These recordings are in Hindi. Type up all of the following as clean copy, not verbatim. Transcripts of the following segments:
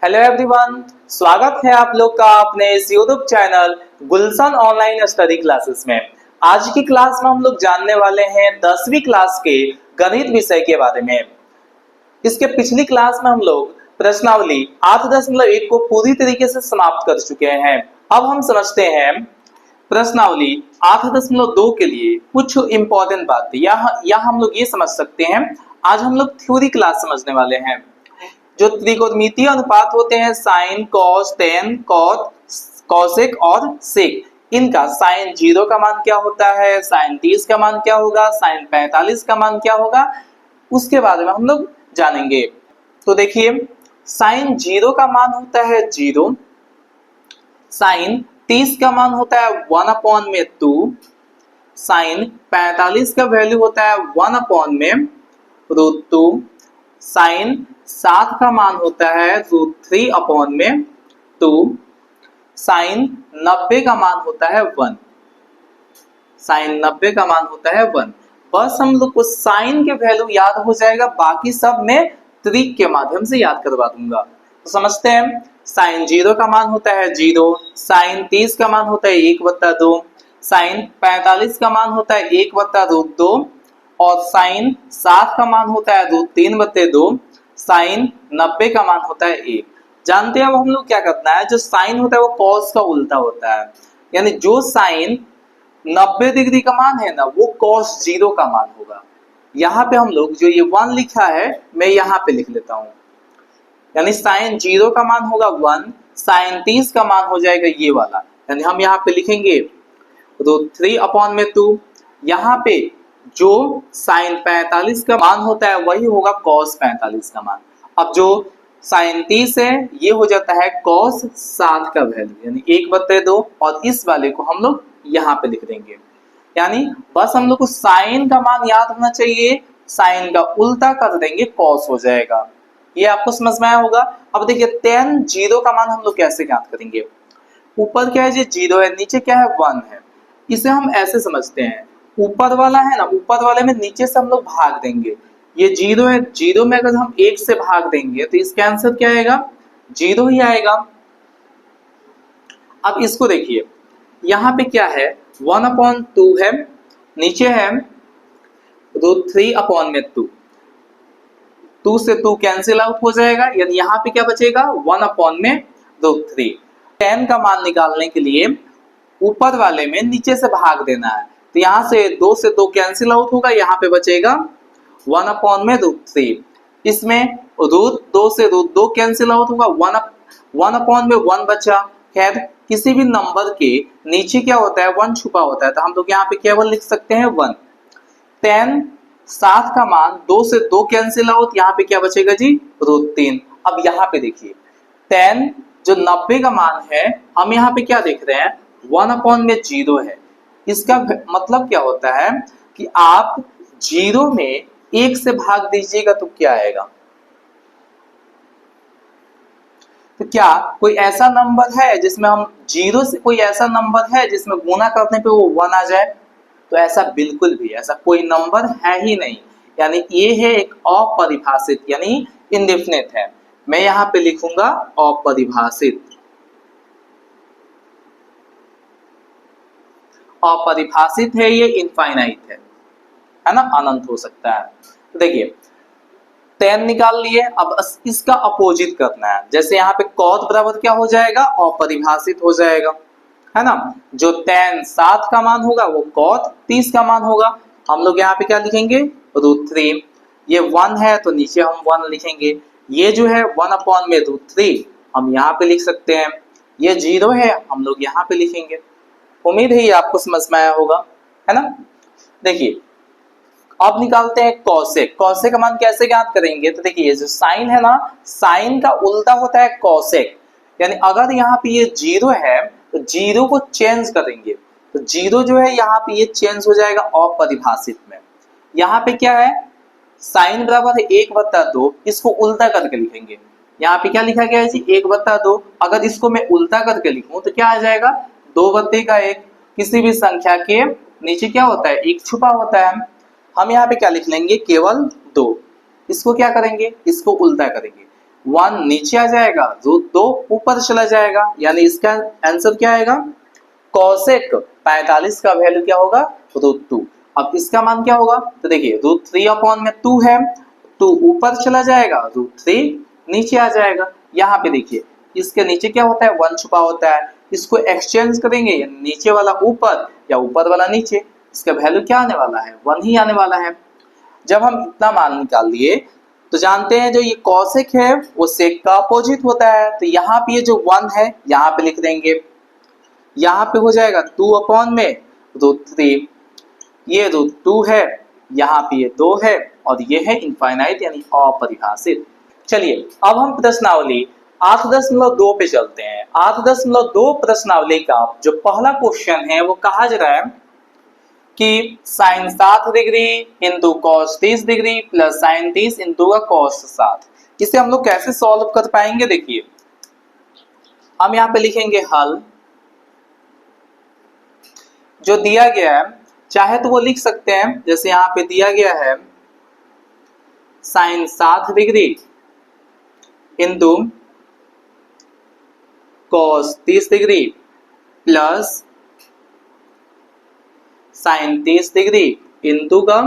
हेलो एवरीवन, स्वागत है आप लोग का अपने इस यूट्यूब चैनल गुलशन ऑनलाइन स्टडी क्लासेस में। आज की क्लास में हम लोग जानने वाले हैं 10वीं क्लास के गणित विषय के बारे में। इसके पिछली क्लास में हम लोग प्रश्नावली 8.1 को पूरी तरीके से समाप्त कर चुके हैं। अब हम समझते हैं प्रश्नावली 8.2 के लिए कुछ इंपॉर्टेंट बातें। यहाँ हम लोग ये समझ सकते हैं। आज हम लोग थ्योरी क्लास समझने वाले हैं। जो त्रिकोणमितीय अनुपात होते हैं sine, cos, tan, cot, cosec और सेक, इनका साइन 0 का मान क्या होता है, साइन 30 का मान क्या होगा, साइन 45 का मान क्या होगा, उसके बारे में हम लोग जानेंगे। तो देखिए, साइन 0 का मान होता है 0, साइन 30 का मान होता है 1/2, साइन 45 का वैल्यू होता है 1/√2, साइन 7 का मान होता है √3/2, साइन 90 का मान होता है 1, साइन 90 का मान होता है 1। बस हम लोग को साइन के वैल्यू याद हो जाएगा, बाकी सब मैं ट्रिक के माध्यम से याद करवा दूंगा। तो समझते हैं, साइन 0 का मान होता है 0, साइन 30 का मान होता है 1/2, साइन 45 का मान होता है 1/√2 और साइन 7 का मान होता है √3/2, साइन 90 का मान होता है 1। जानते हैं अब हम लोग क्या करना है, जो साइन होता है वो कॉस का उल्टा होता है, यानी जो साइन 90 डिग्री का मान है ना, वो कॉस 0 का मान होगा। यहाँ पे हम लोग जो ये 1 लिखा है मैं यहाँ पे लिख लेता हूँ, यानी साइन 0 का मान होगा 1, साइन 30 का मान हो जाएगा ये वाला, यानी हम यहाँ पे लिखेंगे √3/2। यहाँ पे जो साइन 45 का मान होता है वही होगा कॉस 45 का मान। अब जो साइन 30 है ये हो जाता है कॉस 7 का वैल्यू, यानी 1/2, और इस वाले को हम लोग यहाँ पे लिख देंगे। यानी बस हम लोग को साइन का मान याद होना चाहिए, साइन का उल्टा कर देंगे कॉस हो जाएगा। ये आपको समझ में आया होगा। अब देखिए tan 0 का मान हम लोग कैसे ज्ञात करेंगे। ऊपर क्या है, जो 0 है, नीचे क्या है 1 है। इसे हम ऐसे समझते हैं, ऊपर वाला है ना, ऊपर वाले में नीचे से हम लोग भाग देंगे। ये 0 है, 0 में अगर हम 1 से भाग देंगे तो इसका आंसर क्या आएगा, 0 ही आएगा। अब इसको देखिए, यहाँ पे क्या है 1/2 है, नीचे है √3/2, 2 से 2 कैंसिल आउट हो जाएगा, यानी यहाँ पे क्या बचेगा 1/√3। 10 का मान निकालने के लिए ऊपर वाले में नीचे से भाग देना है, तो यहाँ से 2 से 2 कैंसिल आउट होगा, यहाँ पे बचेगा 1/√3। इसमें √2 से √2 कैंसिल आउट होगा, 1/1 बचा। खैर किसी भी नंबर के नीचे क्या होता है 1 छुपा होता है, तो हम लोग यहाँ पे केवल लिख सकते हैं 1। 10 7 का मान 2 से 2 कैंसिल आउट, यहाँ पे क्या बचेगा जी √3। अब यहाँ पे देखिए 10 जो 90 का मान है, हम यहाँ पे क्या देख रहे हैं 1/0 है। इसका मतलब क्या होता है कि आप 0 में 1 से भाग दीजिएगा तो क्या आएगा। तो क्या कोई ऐसा नंबर है जिसमें हम 0 से, कोई ऐसा नंबर है जिसमें गुना करने पे वो 1 आ जाए, तो ऐसा बिल्कुल भी ऐसा कोई नंबर है ही नहीं। यानी ये है एक अपरिभाषित, यानी इनडेफिनेट है। मैं यहाँ पे लिखूंगा अपरिभाषित। अपरिभाषित है ये, इनफाइनाइट है ना, अनंत हो सकता है। तो देखिए 10 निकाल लिए, अब इसका अपोजिट करना है। जैसे यहाँ पे कॉस बराबर क्या हो जाएगा, अपरिभाषित हो जाएगा, है ना। जो tan 7 का मान होगा वो cot 30 का मान होगा। हम लोग यहाँ पे क्या लिखेंगे √3। ये 1 है तो नीचे हम 1 लिखेंगे। ये जो है 1/√3 हम यहाँ पे लिख सकते हैं। ये 0 है, हम लोग यहाँ पे लिखेंगे। उम्मीद है ये आपको समझ में आया होगा, है ना। देखिए अब निकालते हैं कॉसेक। कॉसेक का मान कैसे ज्ञात करेंगे, तो देखिए जो साइन है ना, साइन का उल्टा होता है कॉसेक। यानी अगर यहाँ पे ये 0 है तो 0 को चेंज करेंगे, तो 0 जो है यहाँ पे ये चेंज हो जाएगा अपरिभाषित में। यहाँ पे क्या है साइन बराबर है 1/2, इसको उल्टा करके लिखेंगे। यहाँ पे क्या लिखा गया है जी 1/2। अगर इसको मैं उल्टा करके लिखूं तो क्या आ जाएगा 2/1। किसी भी संख्या के नीचे क्या होता है 1 छुपा होता है। हम यहाँ पे क्या लिख लेंगे केवल 2। इसको क्या करेंगे, इसको उल्टा करेंगे। 1 नीचे आ जाएगा, √2 ऊपर चला जाएगा, यानी इसका आंसर क्या आएगा, कोसेक 45 का वैल्यू क्या होगा, √2। अब इसका मान क्या होगा, तो देखिए √3 अपॉन में 2 है, 2 ऊपर चला जाएगा, √3 नीचे आ जाएगा। यहाँ पे देखिए इसके नीचे क्या होता है, 1 छुपा होता है, इसको एक्सचेंज करेंगे, नीचे वाला ऊपर या ऊपर वाला नीचे, इसका वैल्यू क्या आने वाला है, 1 ही आने वाला है। जब हम इतना मान निकाल लिए तो जानते हैं जो ये कॉसेक है वो सेक का अपोजिट होता है, तो यहाँ पे ये जो 1 है यहाँ पे लिख देंगे, यहाँ पे हो जाएगा 2 अपॉन में √3, ये √2 है, यहाँ पे ये 2 है, और ये है इनफाइनाइट यानी अपरिभाषित। चलिए अब हम प्रश्नावली 8.2 पे चलते हैं। 8.2 प्रश्नावली का जो पहला क्वेश्चन है वो कहा जा रहा है कि sin 7 degree into cos 30 degree plus sin 30 into का cos 7, इसे हम लोग कैसे सॉल्व कर पाएंगे। देखिए हम यहाँ पे लिखेंगे हल, जो दिया गया है चाहे तो वो लिख सकते हैं, जैसे यहाँ पे दिया गया है sin 7 degree into cos 30 degree plus sin 30 degree into का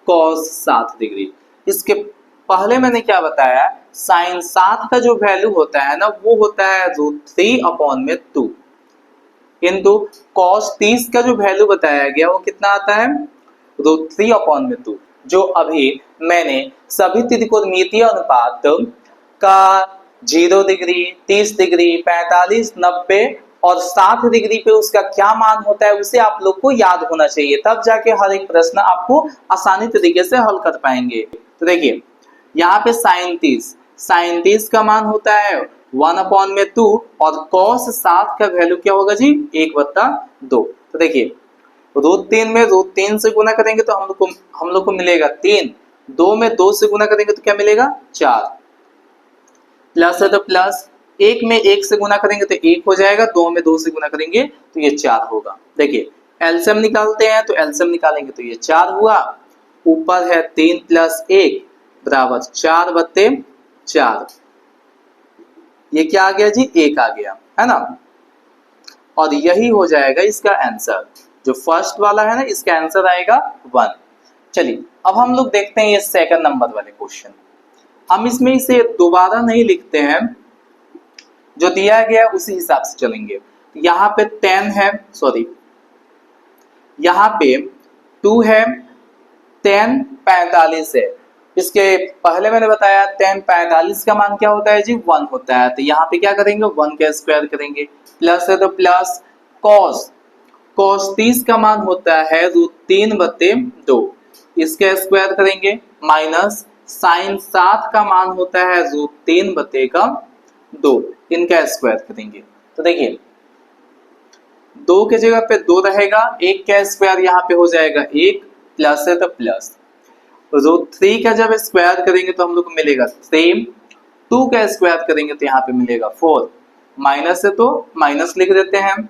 cos 7 डिग्री। इसके पहले मैंने क्या बताया, sin 7 का जो वैल्यू होता है ना वो होता है √3 अपॉन में 2 इंटू cos 30 का जो वैल्यू बताया गया वो कितना आता है, √3 अपॉन में 2, जो अभी मैंने सभी त्रिकोणमितीय अनुपात का 0 डिग्री, 30 डिग्री, 45, 90 और 60 डिग्री पे उसका क्या मान होता है उसे आप लोग को याद होना चाहिए, तब जाके हर एक प्रश्न आपको आसानी तरीके से हल कर पाएंगे। तो देखिए यहाँ पे sin 30 का मान होता है 1 अपॉन में 2 और cos 7 का वैल्यू क्या होगा जी, 1/2। तो देखिए √3 में √3 से गुना करेंगे तो हम लोग को मिलेगा 3, 2 में 2 से गुना करेंगे तो क्या मिलेगा 4, प्लस है तो प्लस, 1 में 1 से गुना करेंगे तो 1 हो जाएगा, 2 में 2 से गुना करेंगे तो ये 4 होगा। देखिए एलसीएम निकालते हैं तो एलसीएम निकालेंगे तो ये 4 हुआ, ऊपर है 3 प्लस 1 बराबर 4/4, ये क्या आ गया जी, 1 आ गया, है ना। और यही हो जाएगा इसका आंसर, जो फर्स्ट वाला है ना इसका आंसर आएगा 1। चलिए अब हम लोग देखते हैं ये सेकंड नंबर वाले क्वेश्चन। हम इसमें इसे दोबारा नहीं लिखते हैं, जो दिया गया है उसी हिसाब से चलेंगे। यहाँ पे 10 है, सॉरी यहाँ पे 2 है, 10 45 है। इसके पहले मैंने बताया 10 45 का मान क्या होता है जी, 1 होता है, तो यहाँ पे क्या करेंगे 1 का स्क्वायर करेंगे, प्लस है तो प्लस, cos 30 का मान होता है √3/2, इसका स्क्वायर करेंगे, माइनस sin 7 का मान होता है √3/2, इनका स्क्वायर करेंगे। तो देखिए 2 के जगह पे 2 रहेगा, 1 का स्क्वायर यहाँ पे हो जाएगा 1, प्लस है तो प्लस, √3 का जब स्क्वायर करेंगे तो हम लोग को मिलेगा 3, 2 का स्क्वायर करेंगे तो यहाँ पे मिलेगा 4, माइनस है तो माइनस लिख देते हैं,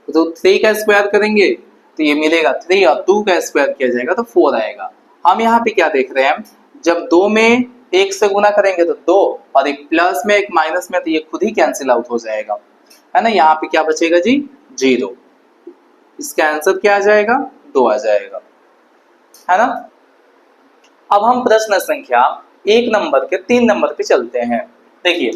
√3 का स्क्वायर करेंगे तो ये मिलेगा 3 और 2 का स्क्वायर किया जाएगा तो 4 आएगा। हम यहाँ पे क्या देख रहे हैं, जब 2 में 1 से गुना करेंगे तो 2 और एक प्लस में एक माइनस में, तो ये खुद ही कैंसिल आउट हो जाएगा, है ना। यहाँ पे क्या बचेगा जी, 0, इसका आंसर क्या आ जाएगा, 2 आ जाएगा, है ना। अब हम प्रश्न संख्या 1 नंबर के 3 नंबर पे चलते हैं। देखिए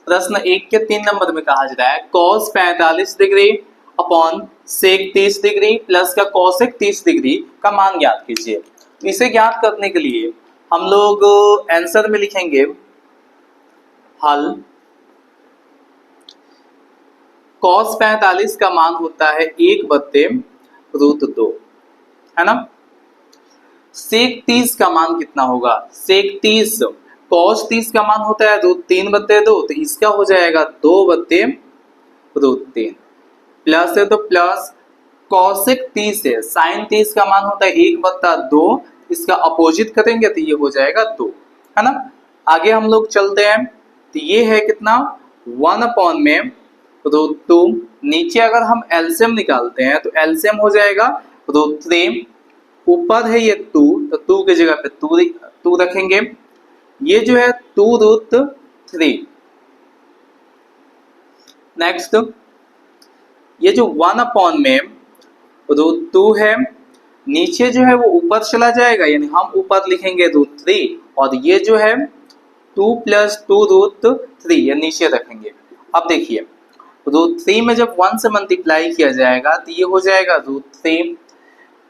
प्रश्न 1 के 3 नंबर में कहा जा रहा है cos 45 degree upon sec 30 degree plus का cosec 30 डिग्री का मान ज्ञात कीजिए। तो इसे ज्ञात करने के लिए हम लोग आंसर में लिखेंगे हल, cos 45 का मान होता है 1/√2, है ना। sec 30 का मान कितना होगा, sec 30 cos 30 का मान होता है √3/2, तो इसका हो जाएगा 2/√3, प्लस है तो प्लस, cosec 30 है, sin 30 का मान होता है 1/2, इसका अपोजिट करेंगे तो ये हो जाएगा 2, है ना। आगे हम लोग चलते हैं, तो ये है कितना 1 अपॉन में √2, नीचे अगर हम एलसीएम निकालते हैं तो एलसीएम हो जाएगा √3, ऊपर है ये 2, तो 2 की जगह पे 2 रखेंगे, ये जो है 2√3। नेक्स्ट ये जो 1 में √2 है, नीचे जो है वो ऊपर चला जाएगा, यानी हम ऊपर लिखेंगे √3 और ये जो है 2 + 2√3 ये नीचे रखेंगे। अब देखिए √3 में जब 1 से मल्टीप्लाई किया जाएगा तो ये हो जाएगा √3,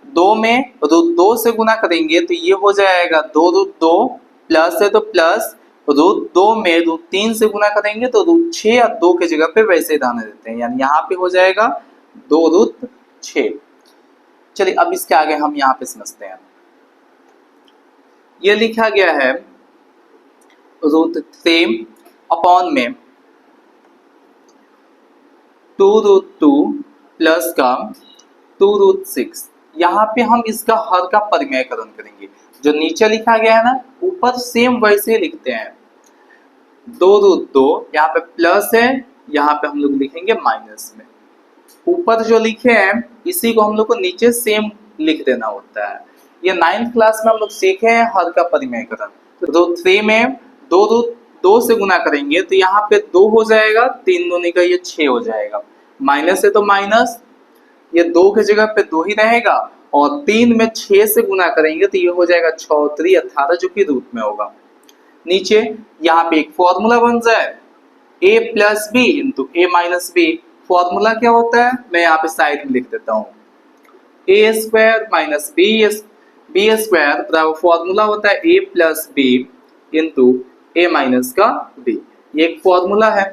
2 में √2 से गुना करेंगे तो ये हो जाएगा 2√2, प्लस है तो प्लस, √2 में √3 से गुना करेंगे तो √6 और 2 के जगह पे वैसे रहने देते हैं, यानी यहाँ पे हो जाएगा 2√6। चलिए अब इसके आगे हम यहाँ पे समझते हैं। ये लिखा गया है √3 अपॉन में 2√2 प्लस का 2√6। यहाँ पे हम इसका हर का परिमेयकरण करेंगे, जो नीचे लिखा गया है ना ऊपर सेम वैसे लिखते हैं। 2√2 यहाँ पे प्लस है, यहाँ पे हम लोग लिखेंगे माइनस में। ऊपर जो लिखे हैं इसी को हम लोग को नीचे सेम लिख देना होता है। ये 9th क्लास में हम लोग सीखे हैं हर का परिमेयकरण। तो 3 में 2 से गुना करेंगे तो यहाँ पे 2 हो जाएगा, 3 दूनी का ये 6 हो जाएगा, माइनस है तो माइनस, ये 2 की जगह पे 2 ही रहेगा, और 3 में 6 से गुना करेंगे तो ये हो जाएगा 6 3 18 जो कि रूट में होगा। नीचे यहाँ पे एक फॉर्मूला बन जाए a + b into a - b। Formula क्या होता है मैं यहाँ पे साइड में लिख देता हूँ, a² - b² बराबर फॉर्मूला होता है a + b into a - b। ये एक फॉर्मूला है।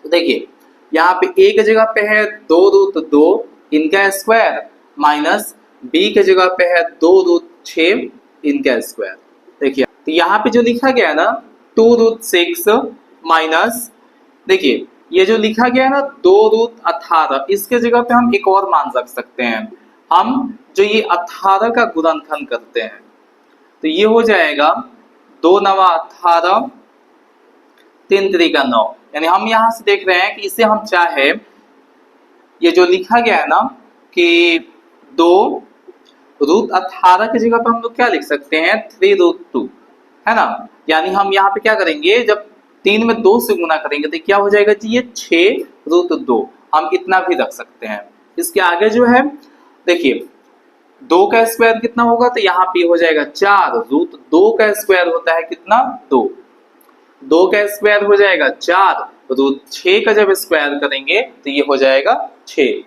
तो देखिए यहाँ पे a की जगह पे है 2√2 इनका स्क्वायर माइनस b की जगह पे है 2√6 इनका स्क्वायर। देखिए तो यहाँ पे जो लिखा गया है ना 2√6 माइनस, देखिए ये जो लिखा गया है ना 2√18, इसके जगह पे हम एक और मान रख सकते हैं। हम जो ये 18 का गुणनखंड करते हैं तो ये हो जाएगा 2 × 9 = 18, 3 × 3 = 9। यानी हम यहाँ से देख रहे हैं कि इसे हम चाहे ये जो लिखा गया है ना कि 2√18 की जगह पे हम लोग क्या लिख सकते हैं 3√2, है ना। यानी हम यहाँ पे क्या करेंगे, जब 3 में 2 से गुना करेंगे तो क्या हो जाएगा जी ये 6√2, हम इतना भी रख सकते हैं। इसके आगे जो है देखिए 2 का स्क्वायर कितना होगा, तो यहाँ पे हो जाएगा 4, √2 का स्क्वायर होता है कितना 2, 2 का स्क्वायर हो जाएगा 4, √6 का जब स्क्वायर करेंगे तो ये हो जाएगा 6।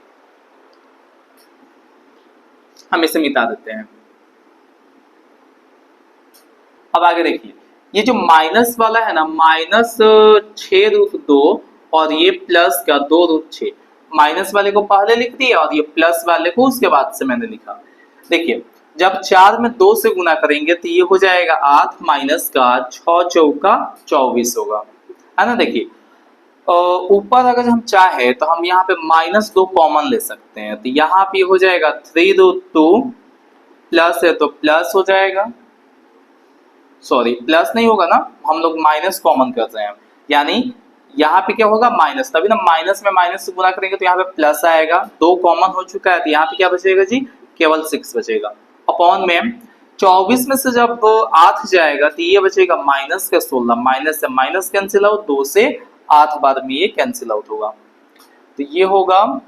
हम इसे मिटा देते हैं। अब आगे देखिए ये जो माइनस वाला है ना -6√2 और ये प्लस का 2√6, माइनस वाले को पहले लिख दिया और ये प्लस वाले को उसके बाद से मैंने लिखा। देखिए जब 4 में 2 से गुना करेंगे तो ये हो जाएगा 8 माइनस का 6 चौका 24 होगा, है ना। देखिए ऊपर अगर हम चाहे तो हम यहाँ पे -2 कॉमन ले सकते हैं, तो यहाँ पे हो जाएगा 3√2 प्लस है तो प्लस हो जाएगा, सॉरी प्लस नहीं होगा ना, हम लोग माइनस कॉमन कर रहे हैं, यानी यहाँ पे क्या होगा माइनस, तभी ना माइनस में माइनस से गुना करेंगे तो यहाँ पे प्लस आएगा, 2 कॉमन हो चुका है तो यहाँ पे क्या बचेगा जी केवल 6 बचेगा। अपॉन में 24 में से जब 8 जाएगा तो ये बचेगा माइनस का 16, माइनस से माइनस कैंसिल आउट, 2 से 8 बार में ये कैंसिल आउट होगा, तो ये होगा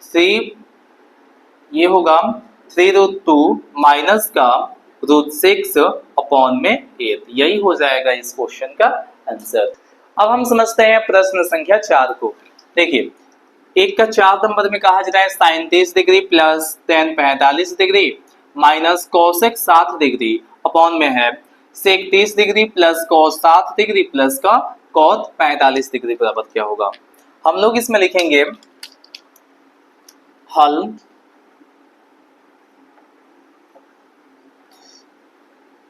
3√2 माइनस का √6 अपॉन में 8। यही हो जाएगा इस क्वेश्चन का आंसर। अब हम समझते हैं प्रश्न संख्या 4 को। देखिए एक का 4 नंबर में कहा जा रहा है sin 30 degree plus tan 45 degree minus cosec 60 degree upon में है sec 30 degree plus cos 60 degree plus का cot 45 डिग्री बराबर क्या होगा। हम लोग इसमें लिखेंगे हल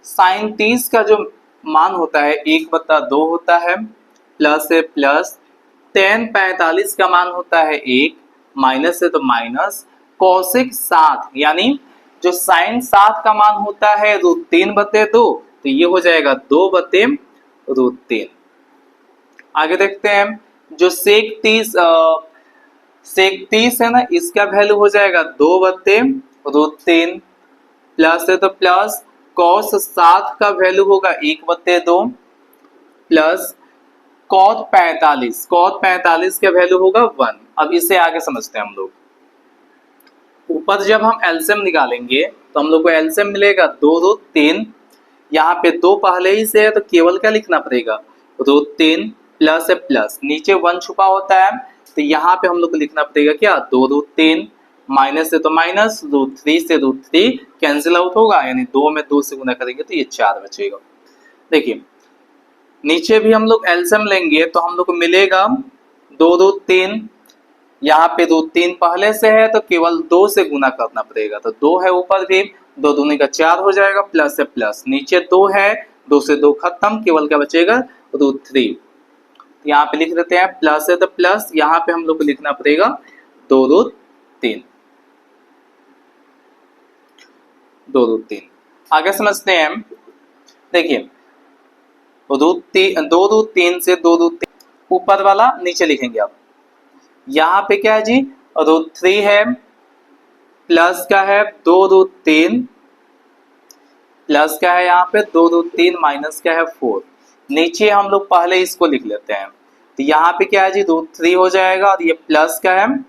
sin 30 का जो मान होता है 1/2 होता है, प्लस है प्लस, tan 45 का मान होता है 1, माइनस है तो माइनस, cosec 60 यानी जो sin 60 का मान होता है √3/2, तो ये हो जाएगा 2/√3। आगे देखते हैं जो sec 30 है ना इसका वैल्यू हो जाएगा 2/√3, प्लस है तो प्लस, कॉस 7 का वैल्यू होगा 1/2 प्लस कॉट 45 का वैल्यू होगा 1। अब इसे आगे समझते हैं हम लोग। ऊपर जब हम एलसीएम निकालेंगे तो हम लोग को एलसीएम मिलेगा 2 रूट 3, यहाँ पे 2 पहले ही से है तो केवल क्या लिखना पड़ेगा, रूट 3 प्लस है प्लस, नीचे 1 छुपा होता है तो यहाँ पे हम लोग को लिखना पड़ेगा क्या, 2 रूट 3, माइनस से तो माइनस, रूट 3 से रूट 3 कैंसिल आउट होगा, यानी 2 में 2 से गुना करेंगे तो ये 4 बचेगा। देखिए नीचे भी हम लोग एलसीएम लेंगे तो हम लोग को मिलेगा 2 रूट 3, यहाँ पे रूट 3 पहले से है तो केवल 2 से गुना करना पड़ेगा, तो 2 है ऊपर भी, 2 दूनी का 4 हो जाएगा, प्लस से प्लस, नीचे 2 है, 2 से 2 खत्म, केवल क्या बचेगा, रूट 3। यहाँ पे लिख देते हैं, प्लस है तो प्लस, यहाँ पे हम लोग को लिखना पड़ेगा 2 रूट 3, 2 रूट 3। आगे समझते हैं। देखिए 2 रूट 3 से 2 रूट 3 ऊपर वाला नीचे लिखेंगे आप। यहाँ पे क्या है जी, रूट 3 है, प्लस का है 2 रूट 3, प्लस का है यहाँ पे 2 रूट 3, माइनस का है 4। नीचे हम लोग पहले इसको लिख लेते हैं, तो यहाँ पे क्या है जी, रूट 3 हो जाएगा और ये प्लस का है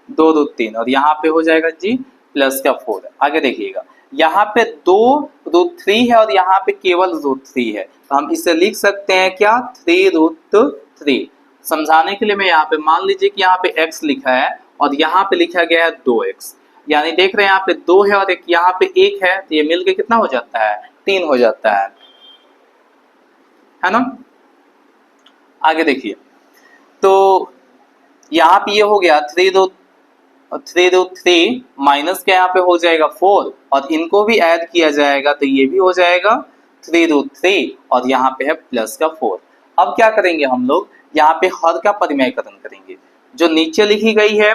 2 रूट 3 और यहाँ पे हो जाएगा जी प्लस का 4। आगे देखिएगा, यहाँ पे 2 रूट 3 है और यहाँ पे केवल रूट 3 है, तो हम इसे लिख सकते हैं क्या, 3 रूट 3। समझाने के लिए मैं यहाँ पे, मान लीजिए कि यहाँ पे x लिखा है और यहाँ पे लिखा गया है 2x, यानी देख रहे हैं यहाँ पे 2 है और एक यहाँ पे 1 है, तो ये मिलके कितना हो जाता है, 3 हो जाता है ना। आगे देखिए, तो यहाँ पे ये हो गया 3 रूट 3 माइनस के यहाँ पे हो जाएगा 4 और इनको भी ऐड किया जाएगा तो ये भी हो जाएगा 3 रूट 3 और यहाँ पे है प्लस का 4। अब क्या करेंगे हम लोग, यहाँ पे हर का परिमेयकरण करेंगे। जो नीचे लिखी गई है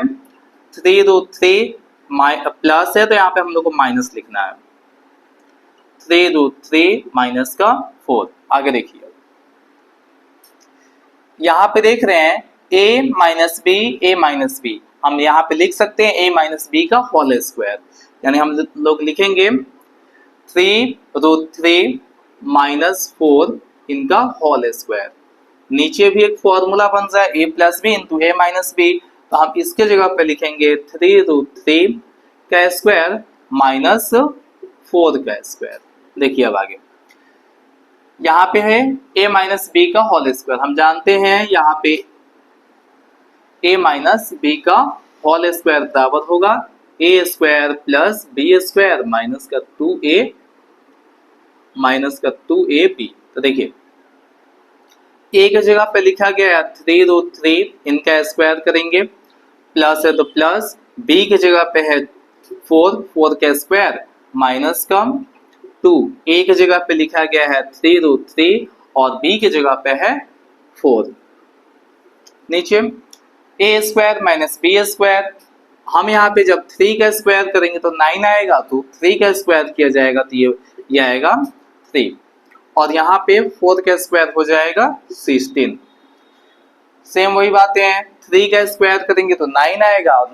3 रूट 3 प्लस है तो यहाँ पे हम लोग को माइनस लिखना है, 3 रूट 3 माइनस का 4। आगे देखिए, यहाँ पे देख रहे हैं a माइनस बी, हम यहाँ पे लिख सकते हैं a माइनस बी का होल स्क्वायर, यानी हम लोग लिखेंगे 3 रूट 3 माइनस 4 इनका होल स्क्वायर। नीचे भी एक फॉर्मूला बन जाए a plus b into a minus b, तो हम इसके जगह पे लिखेंगे 3 रूट 3 का स्क्वायर माइनस 4 का स्क्वायर। देखिए अब आगे, यहाँ पे है a माइनस बी का होल स्क्वायर, हम जानते हैं यहाँ पे a माइनस बी का होल स्क्वायर बराबर होगा a square plus b square minus का 2ab। तो देखिए a की जगह पे लिखा गया है 3 रूट 3, इनका स्क्वायर करेंगे, प्लस है तो प्लस, b की जगह पे है 4 का स्क्वायर माइनस का 2, a की जगह पे लिखा गया है 3 रूट 3 और b की जगह पे है 4। नीचे a square minus b square, हम यहाँ पे जब 3 का स्क्वायर करेंगे तो 9 आएगा, तो 3 का स्क्वायर किया जाएगा तो ये आएगा 3 और यहाँ पे 4 का स्क्वायर हो जाएगा 16। सेम वही बातें हैं, 3 का स्क्वायर करेंगे तो 9 आएगा और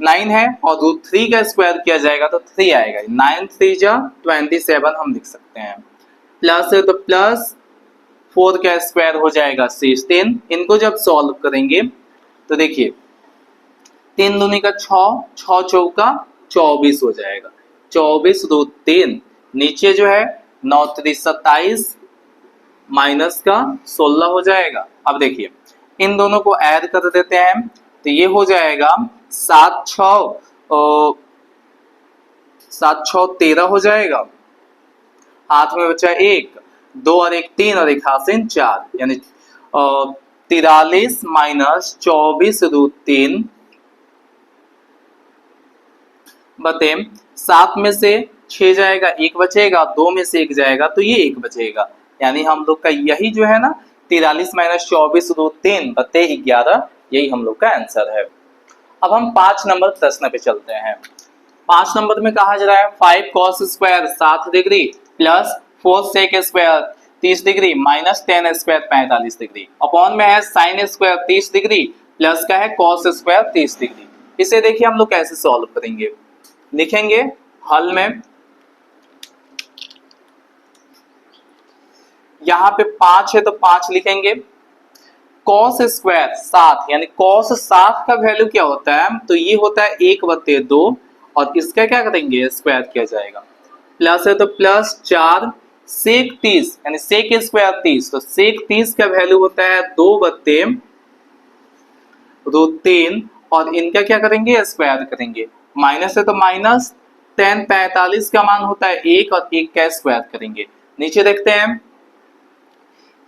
9 है और रूट 3 का स्क्वायर किया जाएगा तो 3 आएगा, 9 3 जा 27 हम लिख सकते हैं। प्लस है तो प्लस, 4 का स्क्वायर हो जाएगा 16। इनको जब सॉल्व करेंगे तो देखिए 3 दूनी का 6, 6 चौका 24 हो जाएगा, 24 रूट 3, नीचे जो है 9 3 27 माइनस का 16 हो जाएगा। अब देखिए इन दोनों को ऐड कर देते हैं तो ये हो जाएगा 7 6 13 हो जाएगा, हाथ में बचा 1, 2 और 1 3 और 1 हाथ से 4, यानी 43 माइनस 24 रूट 3 बते 7 में से 6 जाएगा, 1 बचेगा, 2 में से 1 जाएगा तो ये 1 बचेगा, यानी हम लोग का यही जो है ना 43 माइनस 24 रूट 3 बते 11, यही हम लोग का आंसर है। अब हम 5 नंबर प्रश्न पे चलते हैं। 5 नंबर में कहा जा रहा है 5 cos square 7 degree plus 4 sec square 30 degree minus 10 square 45 degree, upon में है sin स्क्वायर 30 डिग्री प्लस का है cos स्क्वायर 30 डिग्री। इसे देखिए हम लोग कैसे सॉल्व करेंगे, लिखेंगे हल में यहाँ पे 5 है तो 5 लिखेंगे। कॉस स्क्वायर 7, यानी कॉस 7 का वैल्यू क्या होता है, तो ये होता है 1/2 और इसका क्या करेंगे, स्क्वायर किया जाएगा। प्लस है तो प्लस 4 सेक 30, यानी सेक स्क्वायर 30, तो सेक 30 का वैल्यू होता है 2/√3 और इनका क्या करेंगे, स्क्वायर करेंगे। माइनस है तो माइनस, tan 45 का मान होता है 1 और 1 का स्क्वायर करेंगे। नीचे देखते हैं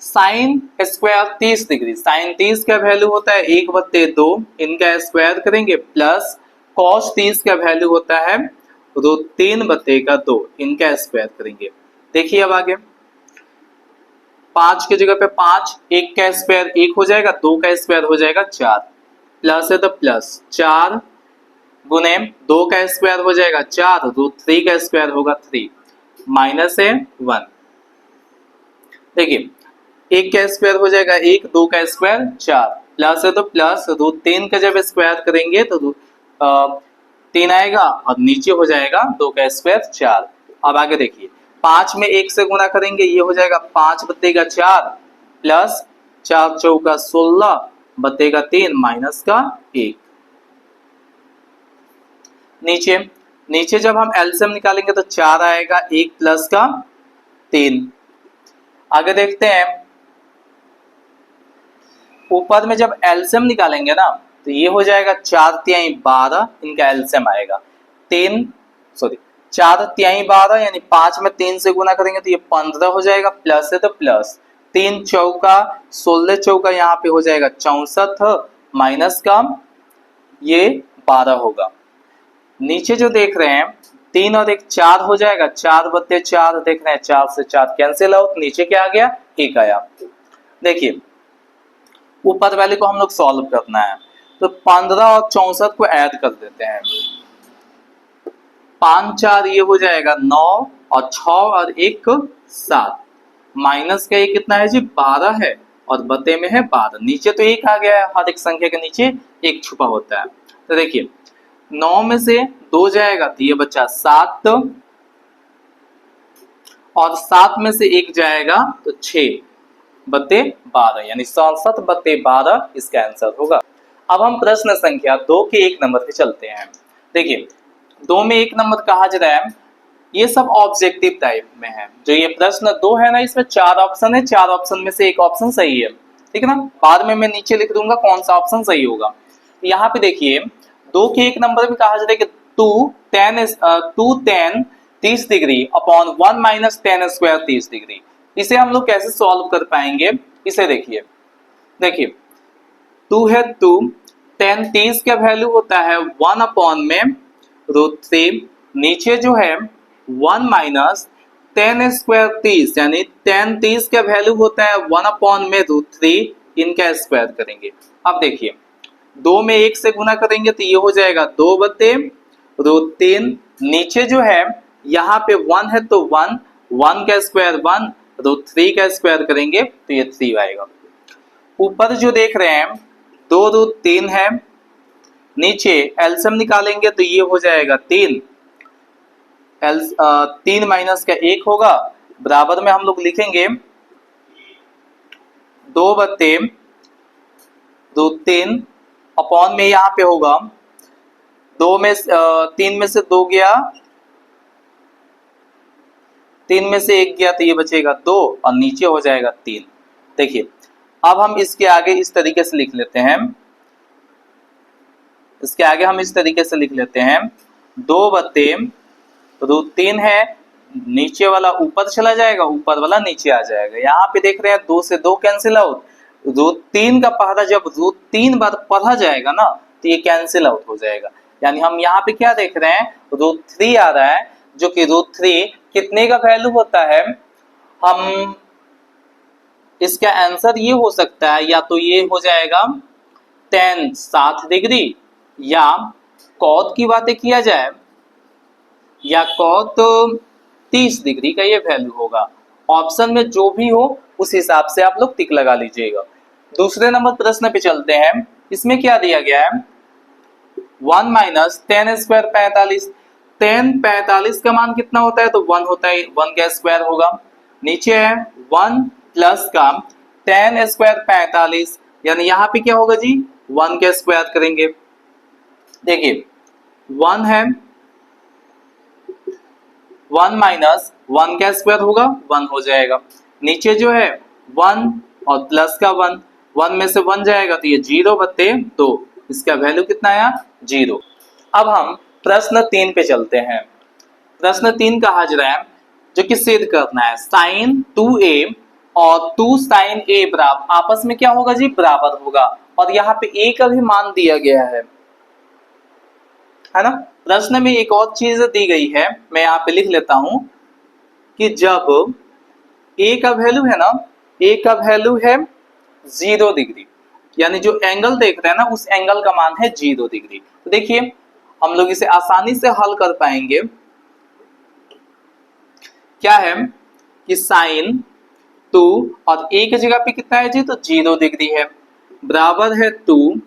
साइन स्क्वायर 30 डिग्री, साइन 30 का वैल्यू होता है 1/2, इनका स्क्वायर करेंगे, प्लस कॉस 30 का वैल्यू होता है √3/2, इनका स्क्वायर करेंगे। देखिए अब आगे 5 की जगह पे 5, 1 का स्क्वायर 1 हो जाएगा, 2 का स्क्वायर हो जाएगा 4, प्लस है तो प्लस 4 गुने 2 का स्क्वायर हो जाएगा 4, √3 का स्क्वायर होगा 3, माइनस है 1। देखिए 1 का स्क्वायर हो जाएगा 1, 2 का स्क्वायर 4, प्लस है तो प्लस √3 का जब स्क्वायर करेंगे तो 3 आएगा और नीचे हो जाएगा 2 का स्क्वायर 4। अब आगे देखिए 5 में 1 से गुना करेंगे, ये हो जाएगा 5/4 प्लस 4 चौका 16/3 माइनस का 1। नीचे जब हम एलसीएम निकालेंगे तो 4 आएगा, 1 प्लस का 3। आगे देखते हैं ऊपर में जब एलसीएम निकालेंगे ना तो ये हो जाएगा 4×3 12, इनका एलसीएम आएगा 4×3 12, यानी 5 में 3 से गुना करेंगे तो ये 15 हो जाएगा, प्लस है तो प्लस 3 चौका 16 चौका यहाँ पे हो जाएगा 64, माइनस का ये 12 होगा। नीचे जो देख रहे हैं 3 और 1 4 हो जाएगा, 4/4 देख रहे हैं 4 से 4 कैंसिल आउट, नीचे क्या आ गया, 1 आया। देखिए ऊपर वाले को हम लोग सॉल्व करना है तो 15 और 64 को ऐड कर देते हैं, 5 4 ये हो जाएगा 9 और 6 और 1 7, माइनस का ये कितना है जी, 12 है और बते में है 12, नीचे तो 1 आ गया है, हर एक संख्या के नीचे 1 छुपा होता है। तो देखिए 9 में से 2 जाएगा तो ये बचा 7 और 7 में से 1 जाएगा तो 6/12, यानी 67/12 इसका आंसर होगा। अब हम प्रश्न संख्या 2 के 1 नंबर पे चलते हैं। देखिए 2 में 1 नंबर कहा जा रहा है, ये सब ऑब्जेक्टिव टाइप में है। जो ये प्रश्न 2 है ना, इसमें 4 ऑप्शन है, 4 ऑप्शन में से 1 ऑप्शन सही है, ठीक है ना। बाद में मैं नीचे लिख दूंगा कौन सा ऑप्शन सही होगा। यहाँ पे देखिए 2 के 1 नंबर में कहा जा रहा है कि 2 tan 30 degree upon 1 minus tan square 30 degree. इसे हम लोग कैसे सॉल्व कर पाएंगे, इसे देखिए 2 है 2, tan 30 का वैल्यू होता है 1 अपॉन में √3, नीचे जो है 1 माइनस tan स्क्वायर 30, यानी tan 30 का वैल्यू होता है 1 अपॉन में √3, इनका स्क्वायर करेंगे। अब देखिए 2 में 1 से गुना करेंगे तो ये हो जाएगा 2/√3, नीचे जो है यहाँ पे 1 है तो 1 का स्क्वायर 1, √3 का स्क्वायर करेंगे तो ये 3 आएगा। ऊपर जो देख रहे हैं 2√3 है, नीचे एलसीएम निकालेंगे तो ये हो जाएगा 3, 3 माइनस का 1 होगा, बराबर में हम लोग लिखेंगे 2/√3 अपॉन में यहाँ पे होगा 3 में से 2 गया, 3 में से 1 गया तो ये बचेगा 2 और नीचे हो जाएगा 3। देखिए अब हम इसके आगे इस तरीके से लिख लेते हैं, इसके आगे हम इस तरीके से लिख लेते हैं 2/√3 है, नीचे वाला ऊपर चला जाएगा, ऊपर वाला नीचे आ जाएगा। यहाँ पे देख रहे हैं 2 से 2 कैंसिल आउट, √3 का पहाड़ा जब √3 बार पढ़ा जाएगा ना तो ये कैंसिल आउट हो जाएगा। यानी हम यहाँ पे क्या देख रहे हैं, √3 आ रहा है, जो कि √3 कितने का वैल्यू होता है, हम इसका आंसर ये हो सकता है, या तो ये हो जाएगा tan 60 डिग्री, या cot की बातें किया जाए या cot 30 डिग्री का ये वैल्यू होगा। ऑप्शन में जो भी हो उस हिसाब से आप लोग टिक लगा लीजिएगा। दूसरे नंबर प्रश्न पे चलते हैं। इसमें क्या दिया गया है, 1 माइनस tan स्क्वायर 45, tan 45 का मान कितना होता है, तो 1 होता है, 1 का स्क्वायर होगा। नीचे है 1 प्लस का tan स्क्वायर 45, यानी यहाँ पे क्या होगा जी 1 का स्क्वायर करेंगे। देखिए 1 है, 1 माइनस 1 का स्क्वायर होगा 1 हो जाएगा, नीचे जो है 1 और प्लस का 1, 1 में से 1 जाएगा तो ये 0/2, इसका वैल्यू कितना आया 0। अब हम प्रश्न 3 पे चलते हैं। प्रश्न 3 कहा जा रहा है जो कि सिद्ध करना है sin 2a और 2 sin a बराबर आपस में क्या होगा जी बराबर होगा, और यहाँ पे a का भी मान दिया गया है ना। प्रश्न में एक और चीज दी गई है, मैं यहाँ पे लिख लेता हूं कि जब a का वैल्यू है ना, a का वैल्यू है 0 डिग्री, यानी जो एंगल देख रहे हैं ना उस एंगल का मान है 0 डिग्री। तो देखिए हम लोग इसे आसानी से हल कर पाएंगे। क्या है कि साइन 2 और a की जगह पे कितना है जी तो 0 डिग्री है, बराबर है 2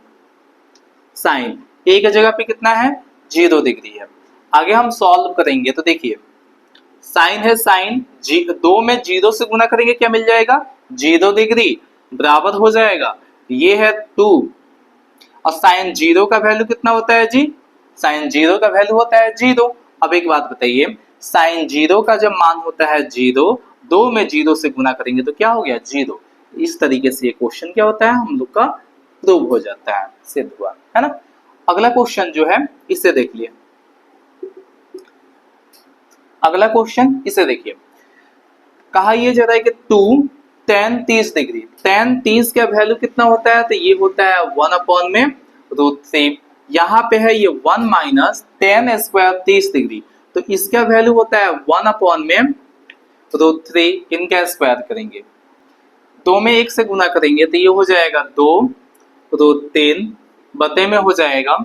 साइन a की जगह पे कितना है 0 डिग्री है। आगे हम सॉल्व करेंगे तो देखिए साइन है साइन 2 में 0 से गुना करेंगे क्या मिल जाएगा 0 डिग्री, बराबर हो जाएगा ये है 2, और साइन 0 का वैल्यू कितना होता है जी साइन 0 का वैल्यू होता है 0। अब एक बात बताइए, साइन 0 का जब मान होता है 0, 2 में 0 से गुना करेंगे तो क्या हो गया 0। इस तरीके से ये क्वेश्चन क्या होता है हम लोग का प्रूव हो जाता है, सिद्ध हुआ है ना। अगला क्वेश्चन जो है इसे देख लिए, अगला क्वेश्चन इसे देखिए, कहा यह जा रहा है कि 2 tan 30 डिग्री, tan 30 का वैल्यू कितना होता है तो ये होता है 1/√3, यहाँ पे है ये 1 माइनस tan स्क्वायर 30 डिग्री, तो इसका वैल्यू होता है 1/√3, इनका स्क्वायर करेंगे 2 में 1 से गुना करेंगे तो ये हो जाएगा 2√3, बते में हो जाएगा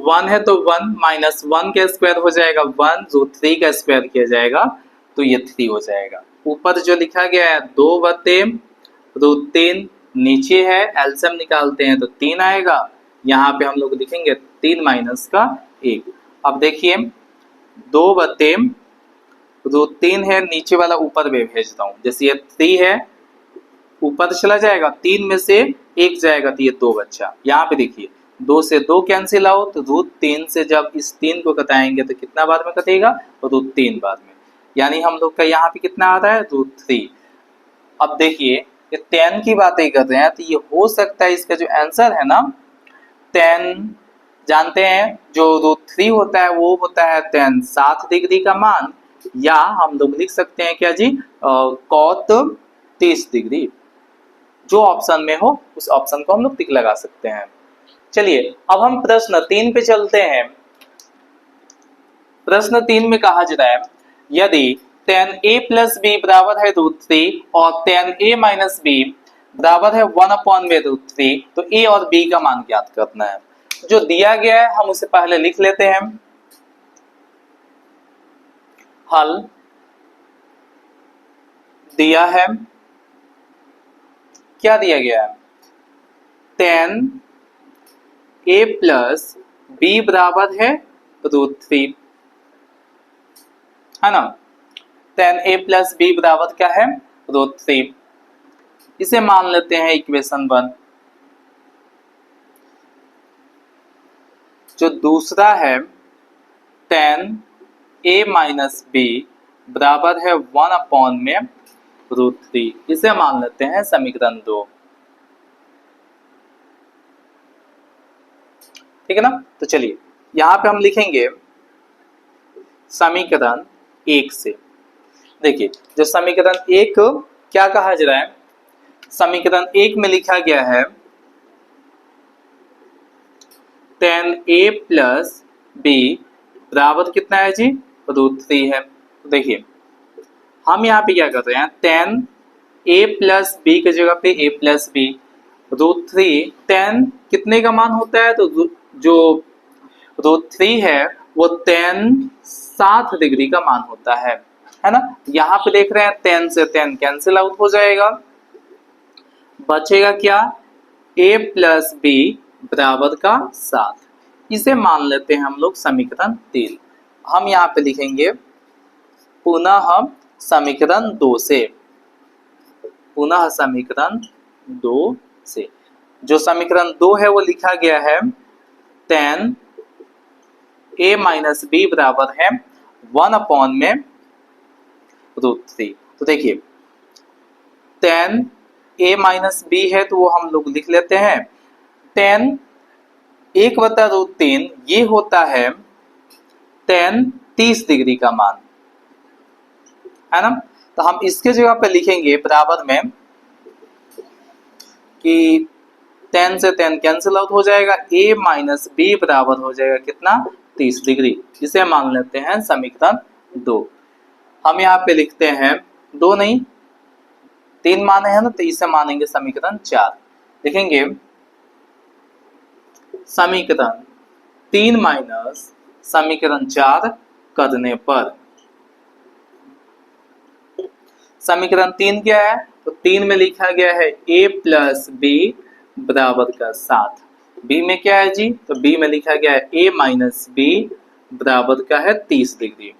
1 है तो 1 माइनस 1 का स्क्वायर हो जाएगा 1/3 का स्क्वायर किया जाएगा तो ये 3 हो जाएगा। ऊपर जो लिखा गया है 2/√3, नीचे है एलसीएम निकालते हैं तो 3 आएगा, यहाँ पे हम लोग लिखेंगे 3 माइनस का 1। अब देखिए 2/√3 है, नीचे वाला ऊपर में भेजता हूँ, जैसे ये 3 है ऊपर चला जाएगा, 3 में से 1 जाएगा तो ये 2 बच्चा। यहाँ पे देखिए 2 से 2 कैंसिल आउट, तो √3 से जब इस 3 को कटाएंगे तो कितना बार में कटेगा √3 बार में, यानी हम लोग का यहाँ पे कितना आ रहा है √3। अब देखिए ये tan की बातें कर रहे हैं तो ये हो सकता है इसका जो आंसर है ना tan जानते हैं जो √3 होता है वो होता है tan 7 डिग्री का मान, या हम लोग लिख सकते हैं क्या जी cot 30 डिग्री, जो ऑप्शन में हो उस ऑप्शन को हम लोग टिक लगा सकते हैं। चलिए अब हम प्रश्न 3 पे चलते हैं। प्रश्न 3 में कहा जा रहा है यदि tan a प्लस b बराबर है √3 और tan a माइनस b बराबर है 1/√3, तो a और b का मान ज्ञात करना है। जो दिया गया है हम उसे पहले लिख लेते हैं। हल दिया है, क्या दिया गया है tan a प्लस b बराबर है √3 है ना, tan a प्लस b बराबर क्या है √3, इसे मान लेते हैं इक्वेशन 1। जो दूसरा है tan a माइनस b बराबर है 1/√3, इसे मान लेते हैं समीकरण 2। ठीक है ना, तो चलिए यहाँ पे हम लिखेंगे समीकरण 1 से। देखिए जो समीकरण 1 क्या कहा जा रहा है, समीकरण 1 में लिखा गया है tan a प्लस b बराबर कितना है जी √3 है। तो देखिए हम यहाँ पे क्या कर रहे हैं tan a प्लस b की जगह पे a प्लस b, √3 tan कितने का मान होता है तो जो √3 है वो tan 7 डिग्री का मान होता है ना। यहाँ पे देख रहे हैं tan से tan कैंसिल आउट हो जाएगा, बचेगा क्या a प्लस b बराबर का 7, इसे मान लेते हैं हम लोग समीकरण 3। हम यहाँ पे लिखेंगे पुनः हम समीकरण 2 से, पुनः समीकरण 2 से। जो समीकरण 2 है वो लिखा गया है tan a माइनस बी बराबर है 1/√3। तो देखिए tan a माइनस बी है तो वो हम लोग लिख लेते हैं tan 1/√3 ये होता है tan 30 डिग्री का मान, है ना। तो हम इसके जगह पे लिखेंगे बराबर में कि tan से tan कैंसिल आउट हो जाएगा, a माइनस बी बराबर हो जाएगा कितना 30 डिग्री। इसे मान लेते हैं समीकरण 2। हम यहाँ पे लिखते हैं 2 नहीं 3 माने हैं ना, तो इसे मानेंगे समीकरण 4। लिखेंगे समीकरण 3 माइनस समीकरण 4 करने पर, समीकरण 3 क्या है तो 3 में लिखा गया है a प्लस बी बराबर का 7। b में क्या है जी, तो b में लिखा गया है a माइनस बी बराबर का है 30 डिग्री,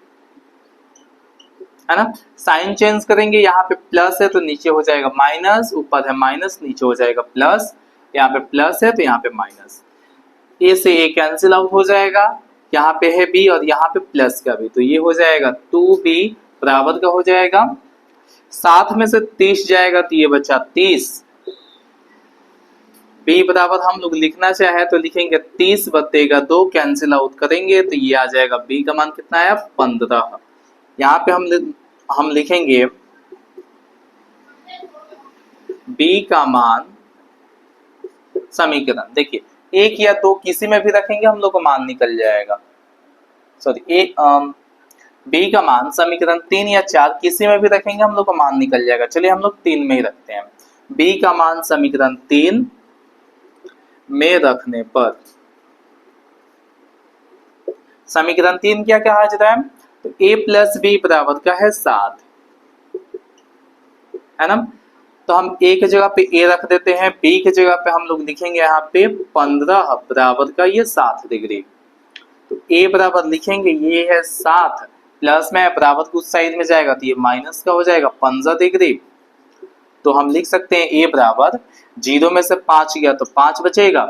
है ना। साइन चेंज करेंगे, यहाँ पे प्लस है तो नीचे हो जाएगा माइनस, ऊपर है माइनस नीचे हो जाएगा प्लस, यहाँ पे प्लस है तो यहाँ पे माइनस, a से a कैंसिल आउट हो जाएगा, यहाँ पे है b और यहाँ पे प्लस का भी, तो ये हो जाएगा 2b बराबर का हो जाएगा 7 में से 30 जाएगा तो ये बचा 30। b बराबर हम लोग लिखना चाहे तो लिखेंगे 30 बतेगा 2 कैंसिल आउट करेंगे तो ये आ जाएगा b का मान कितना है 15। यहाँ पे हम लिखेंगे b का मान समीकरण, देखिए 1 या 2 किसी में भी रखेंगे हम लोग को मान निकल जाएगा, सॉरी b का मान समीकरण 3 या 4 किसी में भी रखेंगे हम लोग को मान निकल जाएगा। चलिए हम लोग 3 में ही रखते हैं, b का मान समीकरण 3 में रखने पर, समीकरण 3 क्या कहा जाता है तो a प्लस बी बराबर का है 7, है ना। तो हम a की जगह पे a रख देते हैं, b की जगह पे हम लोग लिखेंगे यहाँ पे 15 बराबर का ये 7 डिग्री। तो a बराबर लिखेंगे ये है 7 प्लस में बराबर कुछ साइड में जाएगा तो ये माइनस का हो जाएगा 15 डिग्री। तो हम लिख सकते हैं a बराबर 0 में से 5 गया तो 5 बचेगा,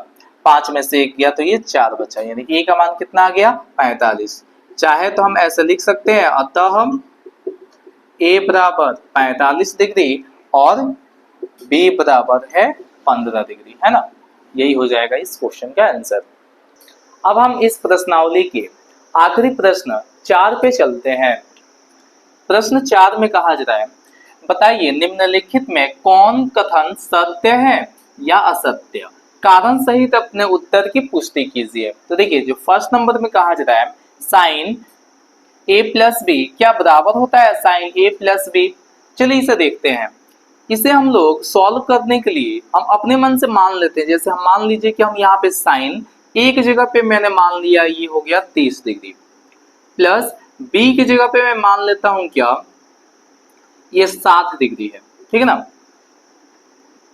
5 में से 1 गया तो ये 4 बचा, यानी a का मान कितना आ गया 45। चाहे तो हम ऐसे लिख सकते हैं, अतः हम a बराबर 45 डिग्री और b बराबर है 15 डिग्री, है ना। यही हो जाएगा इस क्वेश्चन का आंसर। अब हम इस प्रश्नावली के आखिरी प्रश्न 4 पे चलते हैं। प्रश्न 4 में कहा जा रहा है बताइए निम्नलिखित में कौन कथन सत्य है या असत्य, कारण सहित अपने उत्तर की पुष्टि कीजिए। तो देखिए जो फर्स्ट नंबर में कहा जा रहा है साइन a प्लस बी क्या बराबर होता है साइन a प्लस बी। चलिए इसे देखते हैं। इसे हम लोग सॉल्व करने के लिए हम अपने मन से मान लेते हैं, जैसे हम मान लीजिए कि हम यहाँ पे साइन a की जगह पे मैंने मान लिया ये हो गया 30 डिग्री, प्लस b की जगह पे मैं मान लेता हूं क्या ये 7 डिग्री है, ठीक है ना।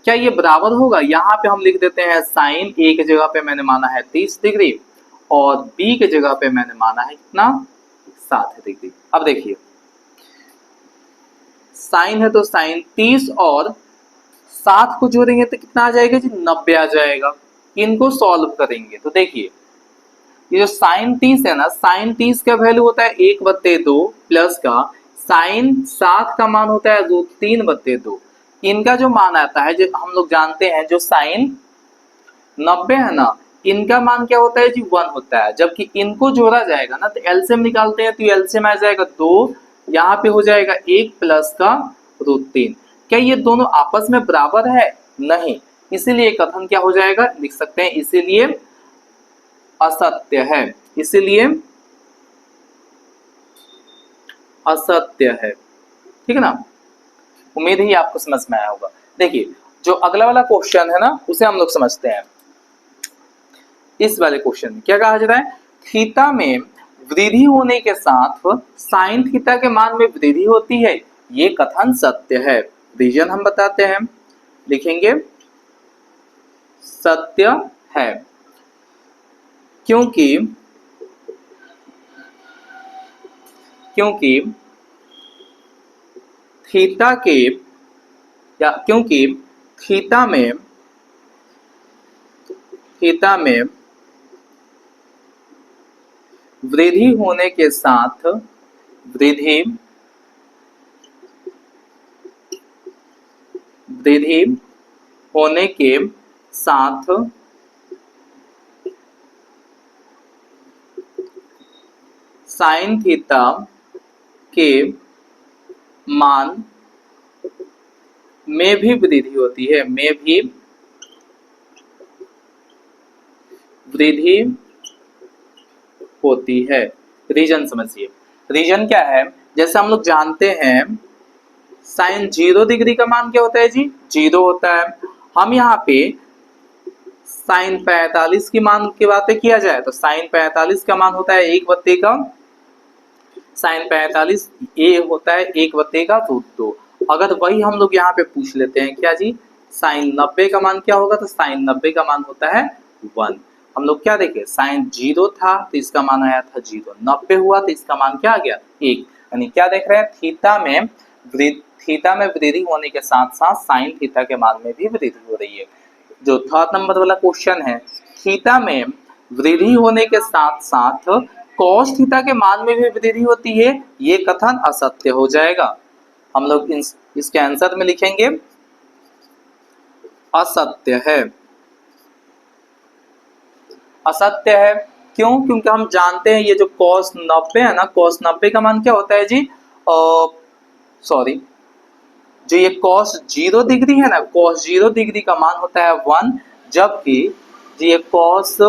क्या ये बराबर होगा, यहाँ पे हम लिख देते हैं साइन a की जगह पे मैंने माना है 30 डिग्री और b की जगह पे मैंने माना है कितना 7 डिग्री। अब देखिए साइन है तो साइन 30 और 7 को जोड़ेंगे तो कितना आ जाएगा जी 90 आ जाएगा। इनको सॉल्व करेंगे तो देखिए ये जो साइन 30 है ना, साइन 30 का वैल्यू होता है 1/2 प्लस का साइन 7 का मान होता है √3/2। इनका जो मान आता है जो हम लोग जानते हैं जो साइन 90 है ना, इनका मान क्या होता है जी 1 होता है। जबकि इनको जोड़ा जाएगा ना तो एलसीएम निकालते हैं तो एलसीएम आ जाएगा 2, यहाँ पे हो जाएगा 1 प्लस का √3। क्या ये दोनों आपस में बराबर है, नहीं, इसीलिए कथन क्या हो जाएगा लिख सकते हैं इसीलिए असत्य है, इसीलिए असत्य है, ठीक है ना। उम्मीद है आपको समझ में आया होगा। देखिए जो अगला वाला क्वेश्चन है ना उसे हम लोग समझते हैं। इस वाले क्वेश्चन में क्या कहा जा रहा है थीटा में वृद्धि होने के साथ साइन थीटा के मान में वृद्धि होती है, ये कथन सत्य है। रीजन हम बताते हैं, लिखेंगे सत्य है क्योंकि थीटा के या क्योंकि थीटा में वृद्धि होने के साथ वृद्धि होने के साथ साइन थीटा के मान में भी वृद्धि होती है, में भी वृद्धि होती है। रीजन समझिए, रीजन क्या है, जैसे हम लोग जानते हैं साइन 0 डिग्री का मान क्या होता है जी, 0 होता है। हम यहाँ पे साइन 45 की मान की बातें किया जाए तो साइन 45 का मान होता है 1/, का साइन 45 ये होता है 1/√2। अगर वही हम लोग यहाँ पे पूछ लेते हैं क्या जी, साइन 90 का मान क्या होगा, तो साइन 90 का मान होता है 1। हम लोग क्या देखे, साइन 0 था तो इसका मान आया था 0, 90 हुआ तो इसका मान क्या आ गया 1। यानी क्या देख रहे हैं, थीटा में वृद्धि होने के साथ साथ साइन थीटा के मान में भी वृद्धि हो रही है। जो थर्ड नंबर वाला क्वेश्चन है, थीटा में वृद्धि होने के साथ साथ कॉस थीटा के मान में भी वृद्धि होती है, ये कथन असत्य हो जाएगा। हम लोग इसके आंसर में लिखेंगे असत्य है। असत्य है क्यों, क्योंकि हम जानते हैं ये जो cos 90 है ना, cos 90 का मान क्या होता है जी, सॉरी जो ये cos 0 डिग्री है ना, cos 0 डिग्री का मान होता है 1, जबकि जो ये cos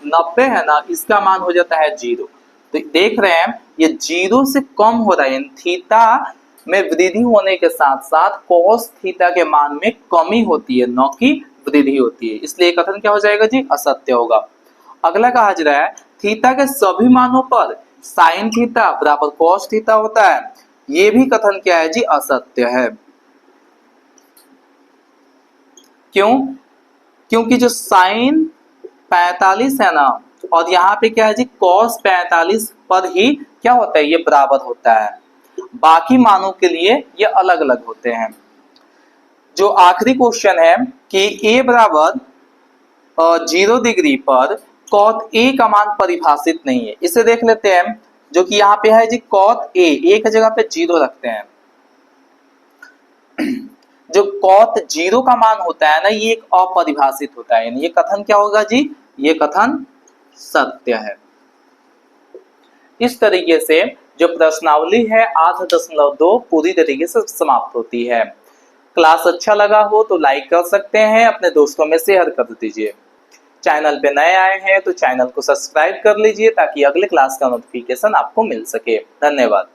90 है ना इसका मान हो जाता है 0। तो देख रहे हैं ये 0 से कम हो रहा है, थीटा में वृद्धि होने के साथ साथ cos थीटा के मान में कमी होती है, न कि वृद्धि होती है, इसलिए कथन क्या हो जाएगा जी, असत्य होगा। अगला कहा जा रहा है थीटा के सभी मानों पर साइन थीटा बराबर कॉस थीटा होता है, ये भी कथन क्या है जी, असत्य है। क्यों, क्योंकि जो साइन 45 है ना और यहाँ पे क्या है जी कॉस 45 पर ही क्या होता है, ये बराबर होता है, बाकी मानों के लिए ये अलग अलग होते हैं। जो आखिरी क्वेश्चन है कि a बराबर 0 डिग्री पर cot a का मान परिभाषित नहीं है, इसे देख लेते हैं। जो कि यहाँ पे है जी cot a, एक जगह पे 0 रखते हैं। जो cot 0 का मान होता है ना ये एक अपरिभाषित होता है, यानी ये कथन क्या होगा जी, ये कथन सत्य है। इस तरीके से जो प्रश्नावली है 8.2 पूरी तरीके से समाप्त होती है। क्लास अच्छा लगा हो तो लाइक कर सकते हैं, अपने दोस्तों में शेयर कर दीजिए। चैनल पे नए आए हैं तो चैनल को सब्सक्राइब कर लीजिए ताकि अगले क्लास का नोटिफिकेशन आपको मिल सके। धन्यवाद।